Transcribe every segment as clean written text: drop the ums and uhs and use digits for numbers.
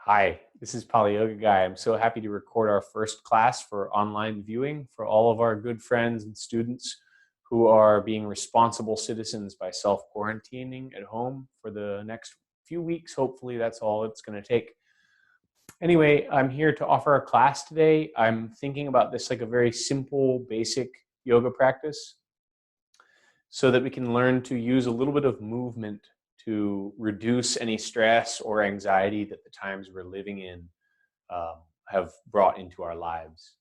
Hi, this is Pali Yoga Guy. I'm so happy to record our first class for online viewing for all of our good friends and students who are being responsible citizens by self-quarantining at home for the next few weeks. Hopefully that's all it's going to take. Anyway, I'm here to offer a class today. I'm thinking about this like a very simple, basic yoga practice so that we can learn to use a little bit of movement to reduce any stress or anxiety that the times we're living in have brought into our lives.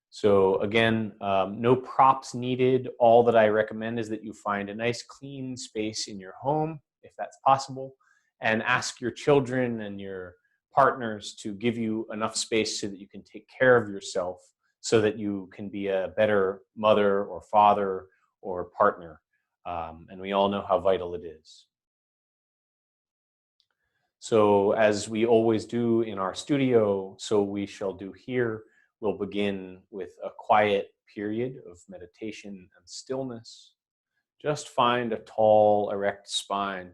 So again, no props needed. All that I recommend is that you find a nice clean space in your home, if that's possible, and ask your children and your partners to give you enough space so that you can take care of yourself so that you can be a better mother or father or partner. And we all know how vital it is. So as we always do in our studio, so we shall do here. We'll begin with a quiet period of meditation and stillness. Just find a tall, erect spine.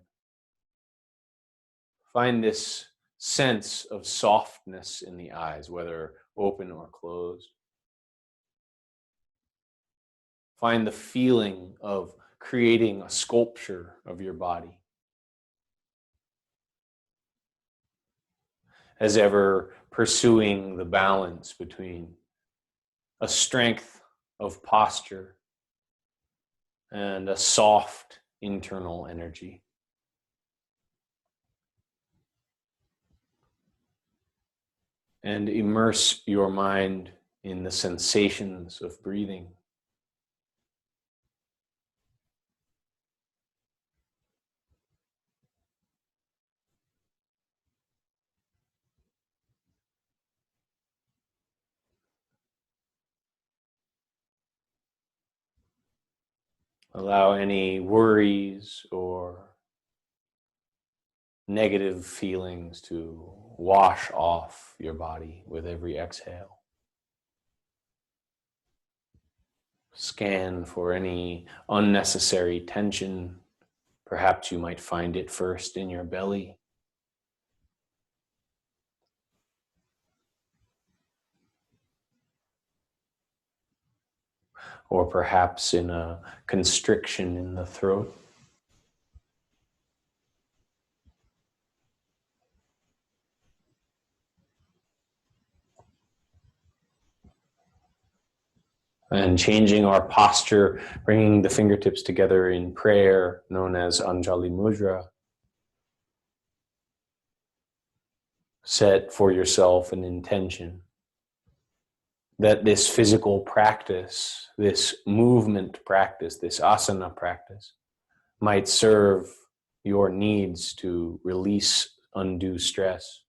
Find this sense of softness in the eyes, whether open or closed. Find the feeling of creating a sculpture of your body. As ever pursuing the balance between a strength of posture and a soft internal energy. And immerse your mind in the sensations of breathing. Allow any worries or negative feelings to wash off your body with every exhale. Scan for any unnecessary tension. Perhaps you might find it first in your belly. Or perhaps in a constriction in the throat. And changing our posture, bringing the fingertips together in prayer, known as Anjali Mudra. Set for yourself an intention that this physical practice, this movement practice, this asana practice, might serve your needs to release undue stress.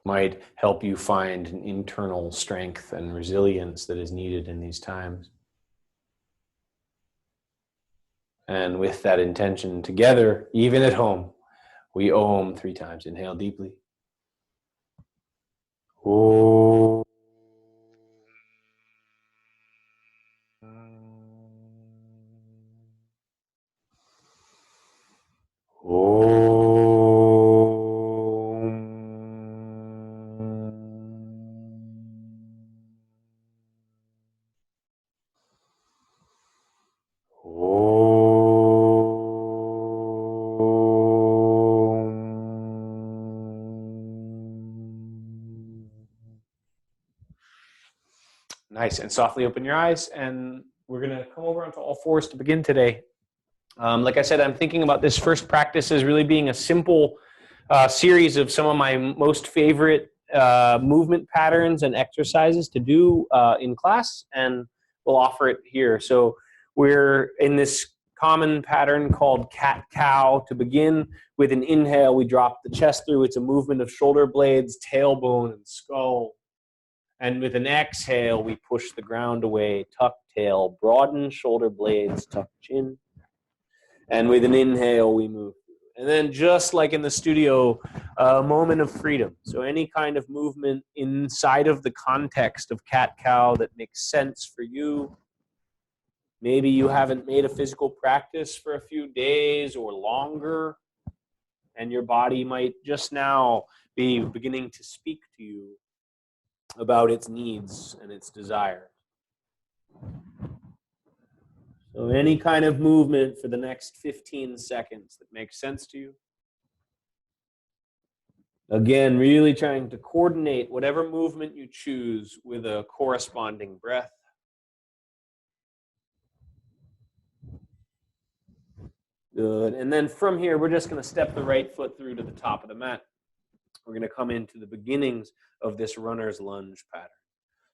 Might help you find an internal strength and resilience that is needed in these times. And with that intention together, even at home, we Om 3 times. Inhale deeply. Om. Nice, and softly open your eyes, and we're gonna come over onto all fours to begin today. Like I said, I'm thinking about this first practice as really being a simple series of some of my most favorite movement patterns and exercises to do in class, and we'll offer it here. So we're in this common pattern called cat-cow. To begin with an inhale, we drop the chest through. It's a movement of shoulder blades, tailbone, and skull. And with an exhale, we push the ground away, tuck tail, broaden shoulder blades, tuck chin. And with an inhale, we move. And then just like in the studio, a moment of freedom. So any kind of movement inside of the context of cat-cow that makes sense for you. Maybe you haven't made a physical practice for a few days or longer, and your body might just now be beginning to speak to you about its needs and its desires. So any kind of movement for the next 15 seconds that makes sense to you. Again, really trying to coordinate whatever movement you choose with a corresponding breath. Good. And then from here, we're just going to step the right foot through to the top of the mat. We're going to come into the beginnings of this runner's lunge pattern.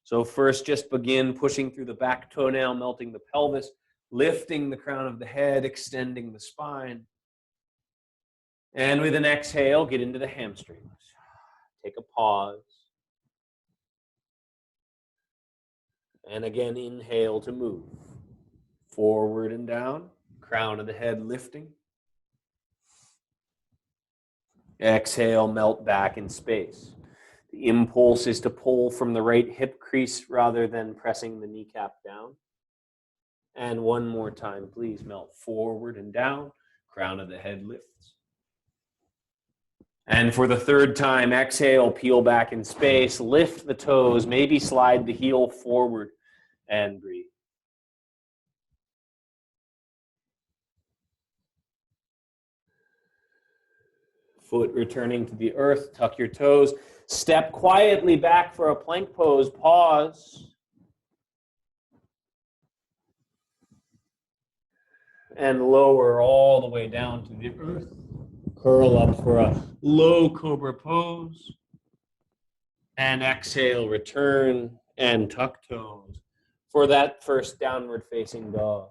So first, just begin pushing through the back toenail, melting the pelvis, lifting the crown of the head, extending the spine. And with an exhale, get into the hamstrings. Take a pause. And again, inhale to move. Forward and down, crown of the head lifting. Exhale, melt back in space. The impulse is to pull from the right hip crease rather than pressing the kneecap down. And one more time, please melt forward and down, crown of the head lifts. And for the third time, exhale, peel back in space, lift the toes, maybe slide the heel forward and breathe. Foot returning to the earth, tuck your toes, step quietly back for a plank pose, pause. And lower all the way down to the earth. Curl up for a low cobra pose. And exhale, return and tuck toes for that first downward facing dog.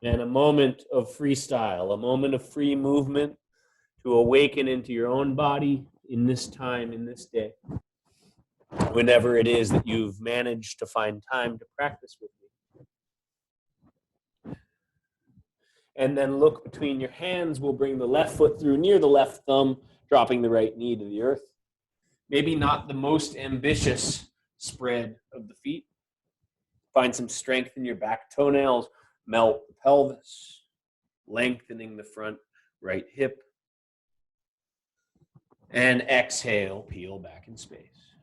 And a moment of freestyle, a moment of free movement to awaken into your own body in this time, in this day. Whenever it is that you've managed to find time to practice with me. And then look between your hands. We'll bring the left foot through near the left thumb, dropping the right knee to the earth. Maybe not the most ambitious spread of the feet. Find some strength in your back toenails. Melt the pelvis, lengthening the front right hip. And exhale, peel back in space.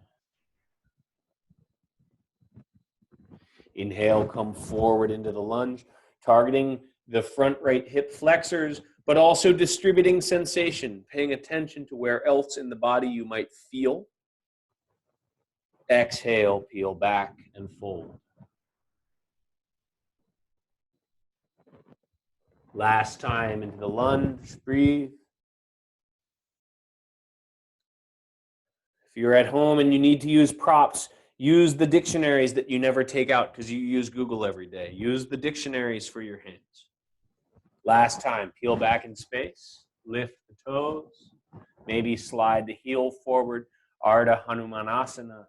Inhale, come forward into the lunge, targeting the front right hip flexors, but also distributing sensation, paying attention to where else in the body you might feel. Exhale, peel back and fold. Last time into the lunge, breathe. If you're at home and you need to use props, use the dictionaries that you never take out because you use Google every day. Use the dictionaries for your hands. Last time, peel back in space, lift the toes, maybe slide the heel forward, Ardha Hanumanasana,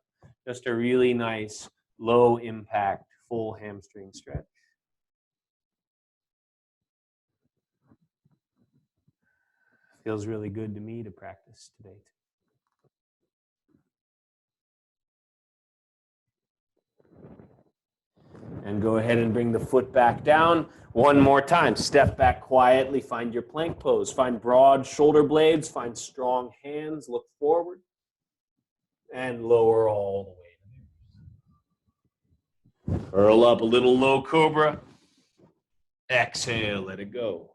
just a really nice, low impact, full hamstring stretch. Feels really good to me to practice today. And go ahead and bring the foot back down. One more time. Step back quietly. Find your plank pose. Find broad shoulder blades. Find strong hands. Look forward. And lower all the way. Curl up a little low cobra. Exhale, let it go.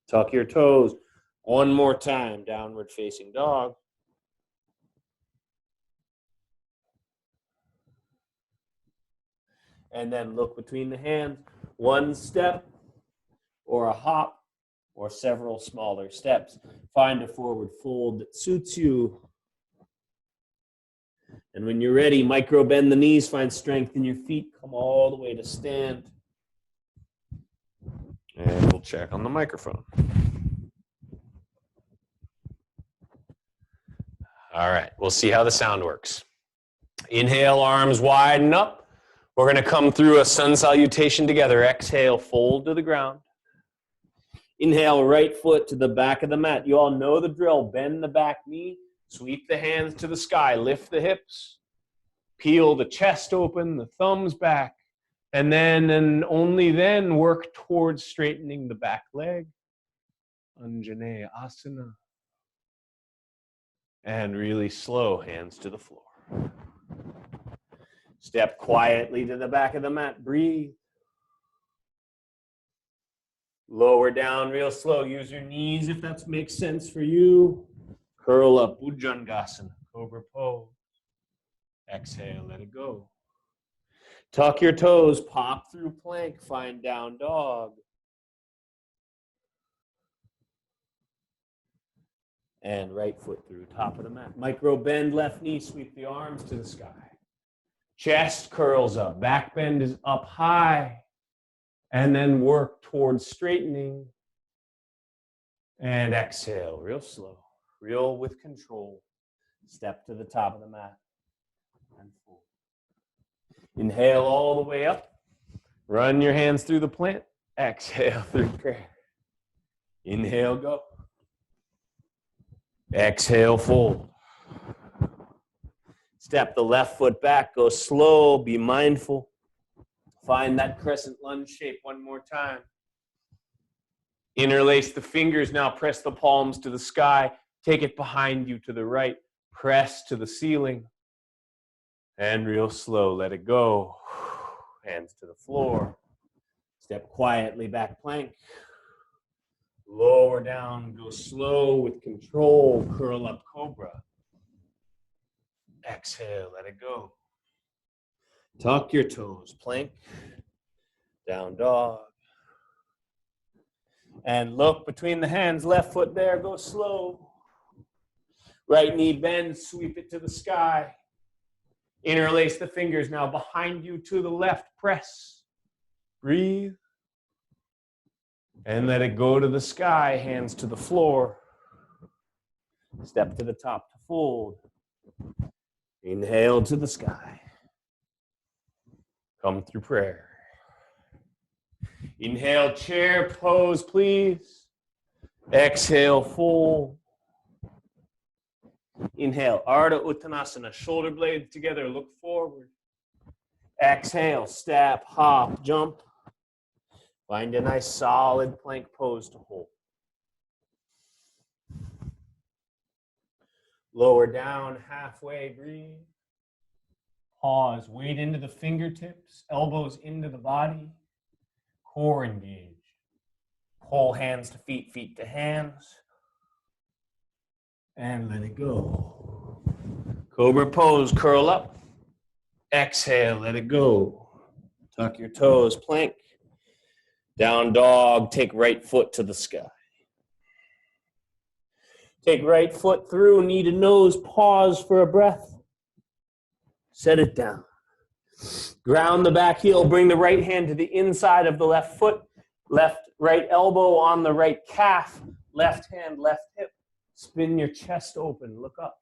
Tuck your toes. One more time. Downward facing dog. And then look between the hands, one step or a hop or several smaller steps. Find a forward fold that suits you. And when you're ready, micro bend the knees, find strength in your feet, come all the way to stand. And we'll check on the microphone. All right, we'll see how the sound works. Inhale, arms widen up. We're going to come through a sun salutation together. Exhale, fold to the ground. Inhale, right foot to the back of the mat. You all know the drill. Bend the back knee. Sweep the hands to the sky. Lift the hips. Peel the chest open, the thumbs back. And then and only then work towards straightening the back leg. Anjaneya Asana. And really slow, hands to the floor. Step quietly to the back of the mat. Breathe. Lower down real slow. Use your knees if that makes sense for you. Curl up, Bhujangasana, cobra pose. Exhale, let it go. Tuck your toes, pop through plank, find down dog. And right foot through, top of the mat. Micro bend, left knee, sweep the arms to the sky. Chest curls up, back bend is up high. And then work towards straightening. And exhale, real slow, real with control. Step to the top of the mat. And fold. Inhale all the way up. Run your hands through the plant. Exhale through prayer. Inhale, go. Exhale, fold. Step the left foot back. Go slow. Be mindful. Find that crescent lunge shape one more time. Interlace the fingers. Now press the palms to the sky. Take it behind you to the right. Press to the ceiling. And real slow, let it go. Hands to the floor. Step quietly back plank. Lower down, go slow with control. Curl up cobra. Exhale, let it go. Tuck your toes, plank. Down dog. And look between the hands, left foot there, go slow. Right knee bends, sweep it to the sky. Interlace the fingers now behind you to the left, press. Breathe. And let it go to the sky, hands to the floor. Step to the top to fold. Inhale to the sky. Come through prayer. Inhale, chair pose, please. Exhale, fold. Inhale, Ardha Uttanasana, shoulder blades together, look forward. Exhale, step, hop, jump. Find a nice solid plank pose to hold. Lower down, halfway, breathe. Pause, weight into the fingertips, elbows into the body, core engaged. Pull hands to feet, feet to hands. And let it go. Cobra pose, curl up. Exhale, let it go. Tuck your toes, plank. Down dog, take right foot to the sky. Take right foot through, knee to nose, pause for a breath. Set it down. Ground the back heel, bring the right hand to the inside of the left foot. Right elbow on the right calf. Left hand, left hip. Spin your chest open, look up.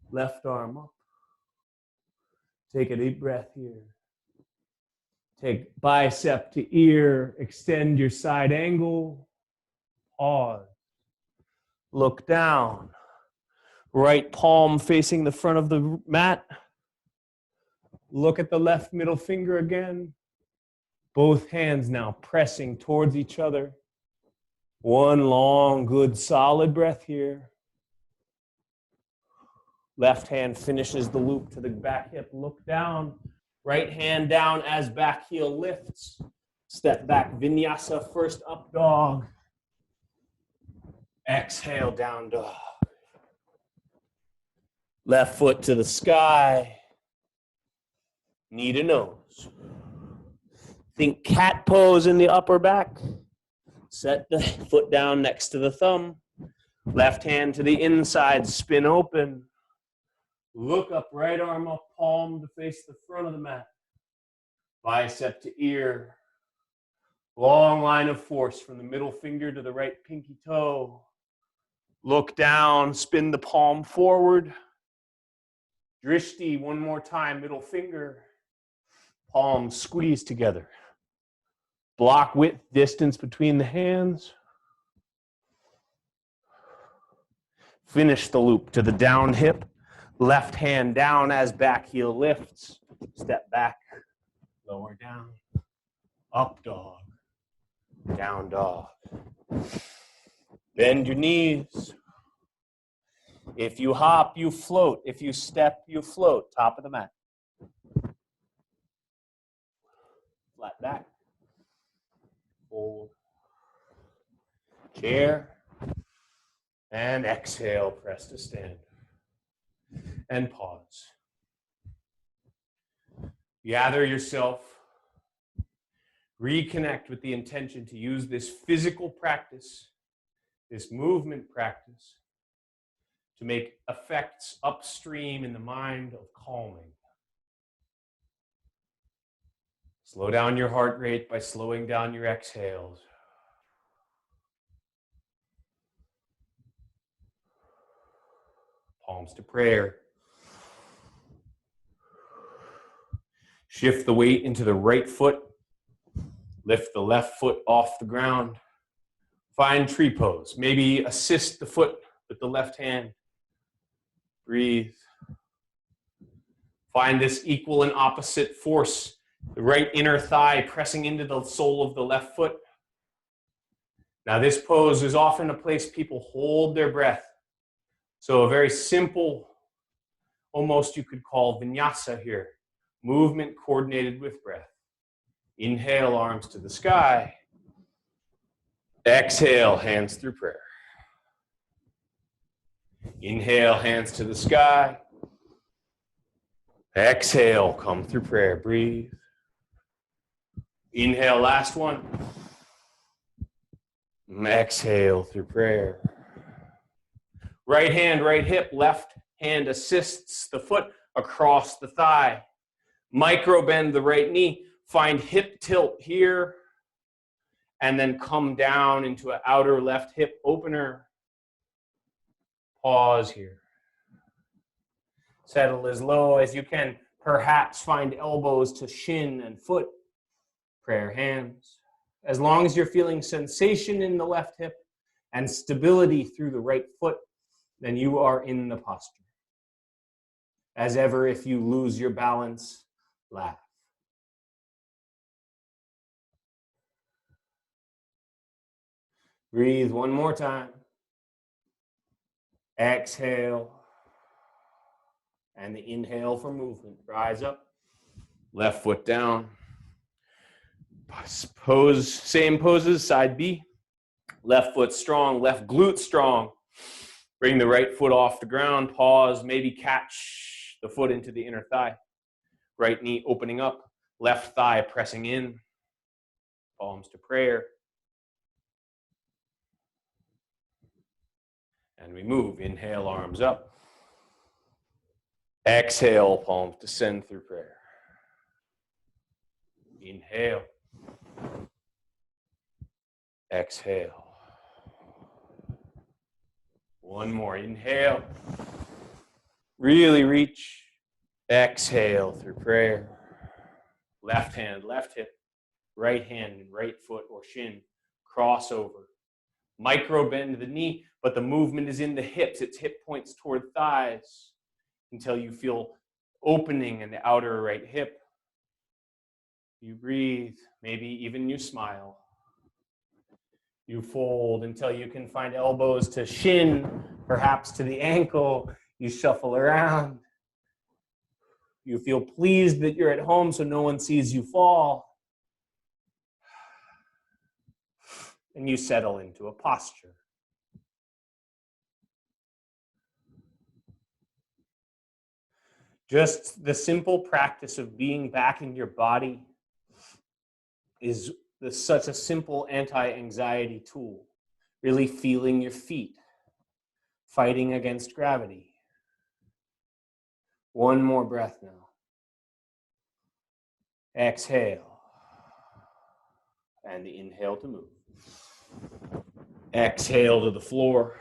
Left arm up. Take a deep breath here. Take bicep to ear, extend your side angle. Pause. Look down. Right palm facing the front of the mat. Look at the left middle finger again. Both hands now pressing towards each other. One long, good, solid breath here. Left hand finishes the loop to the back hip. Look down. Right hand down as back heel lifts. Step back, vinyasa, first up dog. Exhale, down dog. Left foot to the sky. Knee to nose. Think cat pose in the upper back. Set the foot down next to the thumb. Left hand to the inside, spin open. Look up, right arm up, palm to face the front of the mat. Bicep to ear. Long line of force from the middle finger to the right pinky toe. Look down, spin the palm forward. Drishti, one more time, middle finger. Palms squeeze together. Block width, distance between the hands. Finish the loop to the down hip. Left hand down as back heel lifts. Step back. lower down, up dog, down dog. Bend your knees. If you hop, you float. If you step, you float. Top of the mat. Flat back. Fold. Chair. And exhale, press to stand. And pause. Gather yourself. Reconnect with the intention to use this physical practice, this movement practice, to make effects upstream in the mind of calming. Slow down your heart rate by slowing down your exhales. Palms to prayer. Shift the weight into the right foot. Lift the left foot off the ground. Find tree pose. Maybe assist the foot with the left hand. Breathe. Find this equal and opposite force. The right inner thigh pressing into the sole of the left foot. Now this pose is often a place people hold their breath. So a very simple, almost you could call vinyasa here. Movement coordinated with breath. Inhale, arms to the sky. Exhale, hands through prayer. Inhale, hands to the sky. Exhale, come through prayer. Breathe. Inhale, last one. Exhale through prayer. Right hand, right hip, left hand assists the foot across the thigh. Micro bend the right knee. Find hip tilt here. And then come down into an outer left hip opener. Pause here. Settle as low as you can. Perhaps find elbows to shin and foot. Prayer hands. As long as you're feeling sensation in the left hip and stability through the right foot, then you are in the posture. As ever, if you lose your balance, laugh. Breathe one more time. Exhale. And the inhale for movement. Rise up. Left foot down. Pose, same poses, side B. Left foot strong, left glute strong. Bring the right foot off the ground. Pause, maybe catch the foot into the inner thigh. Right knee opening up. Left thigh pressing in. Palms to prayer. And we move. Inhale, arms up. Exhale, palms descend through prayer. Inhale. Exhale. One more. Inhale. Really reach. Exhale through prayer. Left hand, left hip. Right hand and right foot or shin. Crossover. Micro bend the knee, but the movement is in the hips. Its hip points toward thighs until you feel opening in the outer right hip. You breathe. Maybe even you smile. You fold until you can find elbows to shin, perhaps to the ankle. You shuffle around. You feel pleased that you're at home so no one sees you fall. And you settle into a posture. Just the simple practice of being back in your body is such a simple anti-anxiety tool. Really feeling your feet, fighting against gravity. One more breath now. Exhale. And the inhale to move. Exhale to the floor.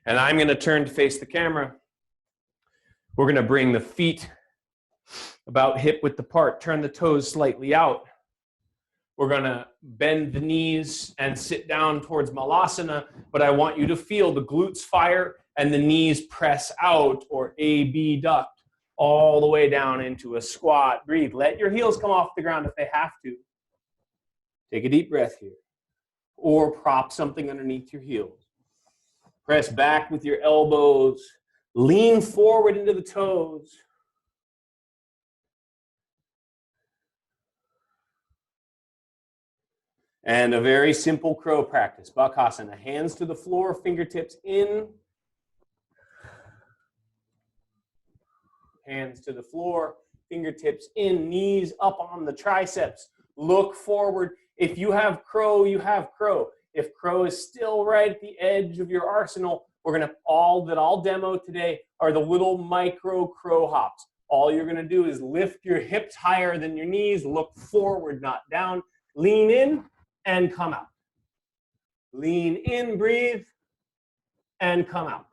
And I'm going to turn to face the camera. We're going to bring the feet about hip width apart. Turn the toes slightly out. We're going to bend the knees and sit down towards Malasana, but I want you to feel the glutes fire and the knees press out or A-B duct. all the way down into a squat. Breathe. Let your heels come off the ground if they have to. Take a deep breath here. Or prop something underneath your heels. Press back with your elbows. Lean forward into the toes. And a very simple crow practice. Bakasana. Hands to the floor, fingertips in. Hands to the floor, fingertips in, knees up on the triceps. Look forward. If you have crow, you have crow. If crow is still right at the edge of your arsenal, we're going to, all that I'll demo today are the little micro crow hops. All you're going to do is lift your hips higher than your knees, look forward, not down, lean in and come out. Lean in, breathe, and come out.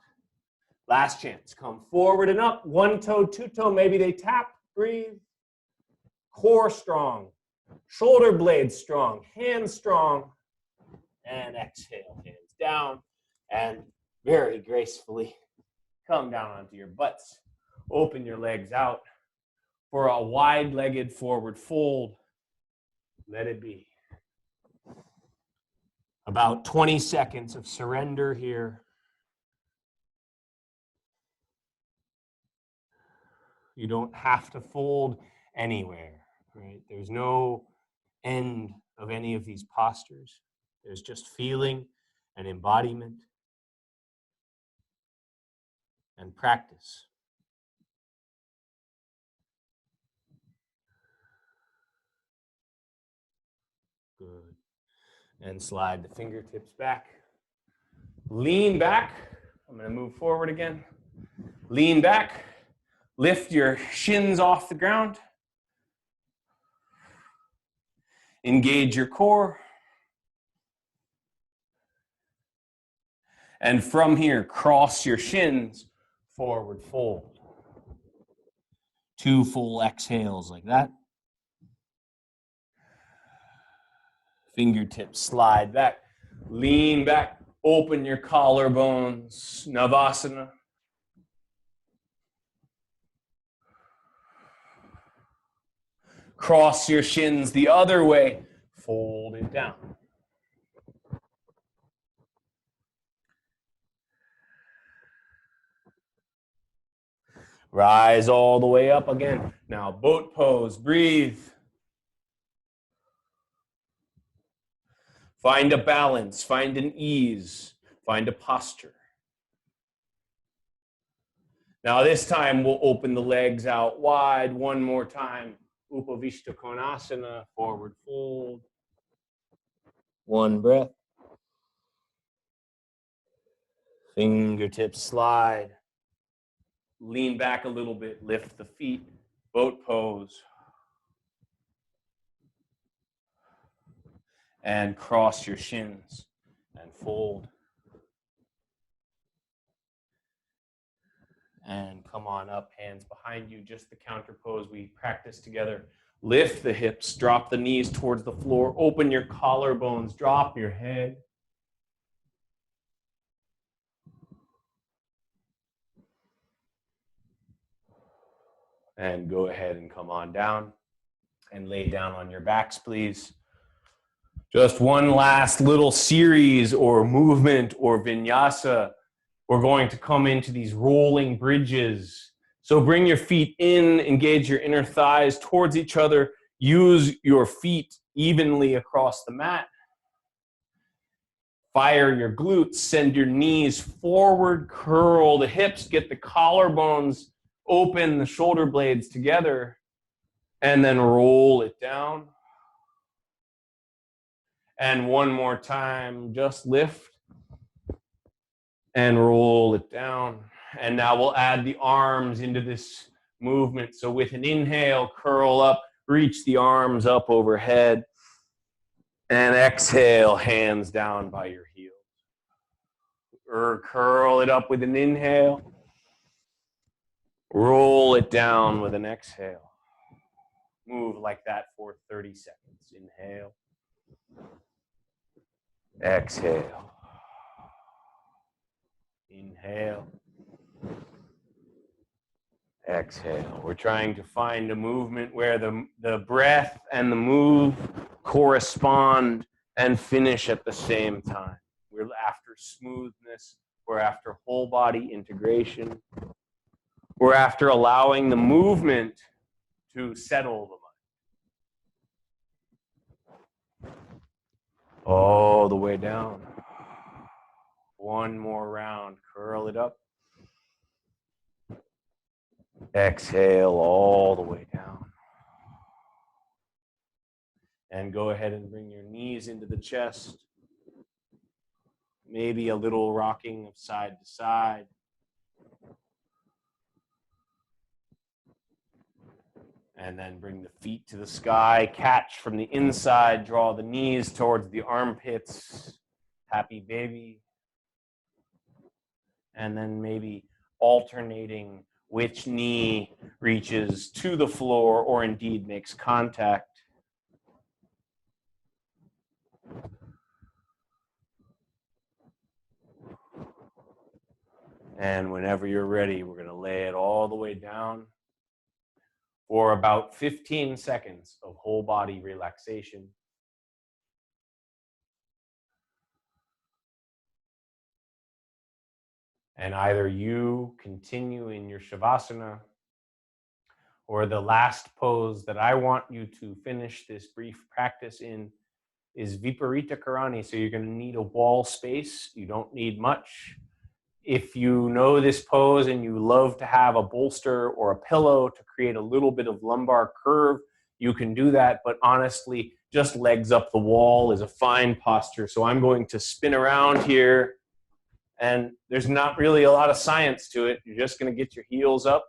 Last chance. Come forward and up. One toe, two toe. Maybe they tap. Breathe. Core strong. Shoulder blades strong. Hands strong. And exhale. Hands down. And very gracefully come down onto your butts. Open your legs out for a wide-legged forward fold. Let it be. About 20 seconds of surrender here. You don't have to fold anywhere, right? There's no end of any of these postures. There's just feeling and embodiment and practice. Good. And slide the fingertips back. Lean back. I'm going to move forward again. Lean back. Lift your shins off the ground. Engage your core. And from here, cross your shins, forward fold. 2 full exhales like that. Fingertips slide back. Lean back. Open your collarbones. Navasana. Cross your shins the other way. Fold it down. Rise all the way up again. Now boat pose. Breathe. Find a balance. Find an ease. Find a posture. Now this time we'll open the legs out wide. One more time. Upavishta Konasana, forward fold. One breath. Fingertips slide. Lean back a little bit, lift the feet, boat pose. And cross your shins and fold. And come on up, hands behind you, just the counter pose we practiced together. Lift the hips, drop the knees towards the floor, open your collarbones, drop your head. And go ahead and come on down and lay down on your backs, please. Just one last little series or movement or vinyasa. We're going to come into these rolling bridges. So bring your feet in, engage your inner thighs towards each other. Use your feet evenly across the mat. Fire your glutes, send your knees forward, curl the hips, get the collarbones open, the shoulder blades together, and then roll it down. And one more time, just lift and roll it down. And now we'll add the arms into this movement. So with an inhale, curl up, reach the arms up overhead. And exhale, hands down by your heels. Or curl it up with an inhale. Roll it down with an exhale. Move like that for 30 seconds. Inhale. Exhale. Inhale. Exhale. We're trying to find a movement where the breath and the move correspond and finish at the same time. We're after smoothness. We're after whole body integration. We're after allowing the movement to settle the mind. All the way down. One more round. Curl it up. Exhale all the way down. And go ahead and bring your knees into the chest. Maybe a little rocking of side to side. And then bring the feet to the sky. Catch from the inside. Draw the knees towards the armpits. Happy baby. And then maybe alternating which knee reaches to the floor or indeed makes contact. And whenever you're ready, we're going to lay it all the way down for about 15 seconds of whole body relaxation. And either you continue in your Shavasana, or the last pose that I want you to finish this brief practice in is Viparita Karani. So you're going to need a wall space. You don't need much. If you know this pose and you love to have a bolster or a pillow to create a little bit of lumbar curve, you can do that. But honestly, just legs up the wall is a fine posture. So I'm going to spin around here. And there's not really a lot of science to it. You're just going to get your heels up.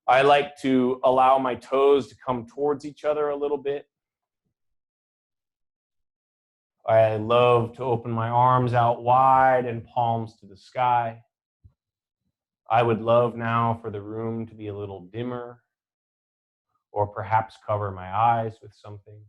I like to allow my toes to come towards each other a little bit. I love to open my arms out wide and palms to the sky. I would love now for the room to be a little dimmer, or perhaps cover my eyes with something.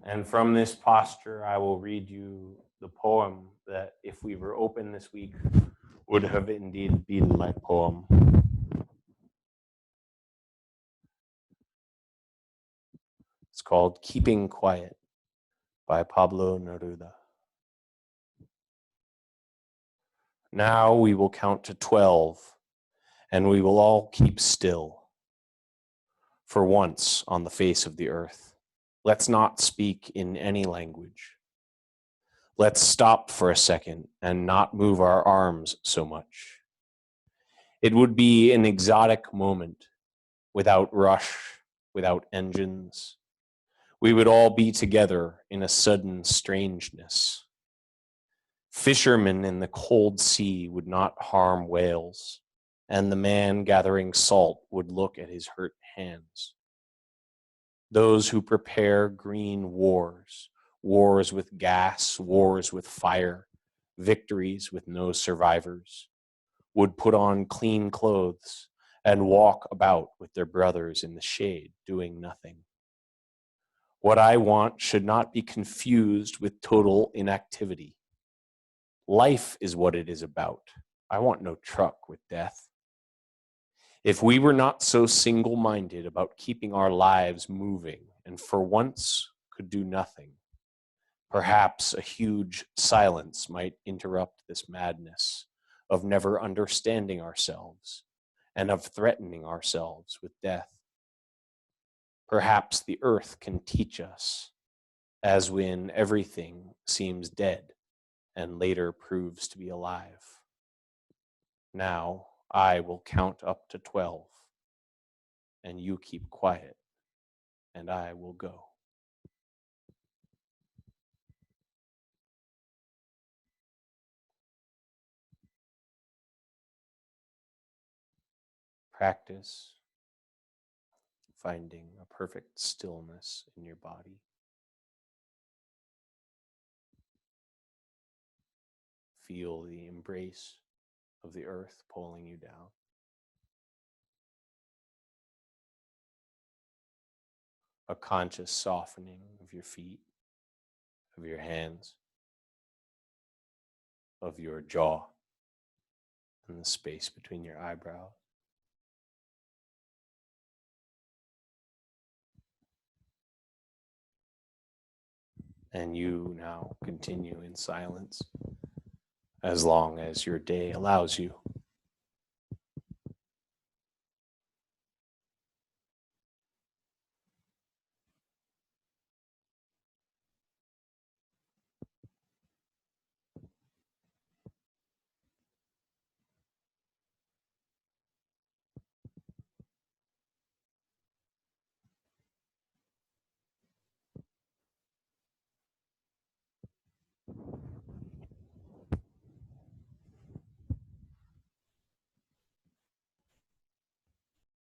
And from this posture, I will read you the poem that, if we were open this week, would have indeed been my poem. It's called Keeping Quiet by Pablo Neruda. Now we will count to 12, and we will all keep still. For once on the face of the earth, let's not speak in any language. Let's stop for a second and not move our arms so much. It would be an exotic moment, without rush, without engines. We would all be together in a sudden strangeness. Fishermen in the cold sea would not harm whales, and the man gathering salt would look at his hurt hands. Those who prepare green wars, wars with gas, wars with fire, victories with no survivors, would put on clean clothes and walk about with their brothers in the shade, doing nothing. What I want should not be confused with total inactivity. Life is what it is about. I want no truck with death. If we were not so single-minded about keeping our lives moving and for once could do nothing, perhaps a huge silence might interrupt this madness of never understanding ourselves and of threatening ourselves with death. Perhaps the earth can teach us, as when everything seems dead and later proves to be alive. Now I will count up to 12, and you keep quiet, and I will go. Practice finding a perfect stillness in your body. Feel the embrace of the earth pulling you down. A conscious softening of your feet, of your hands. of your jaw and the space between your eyebrows. And you now continue in silence as long as your day allows you.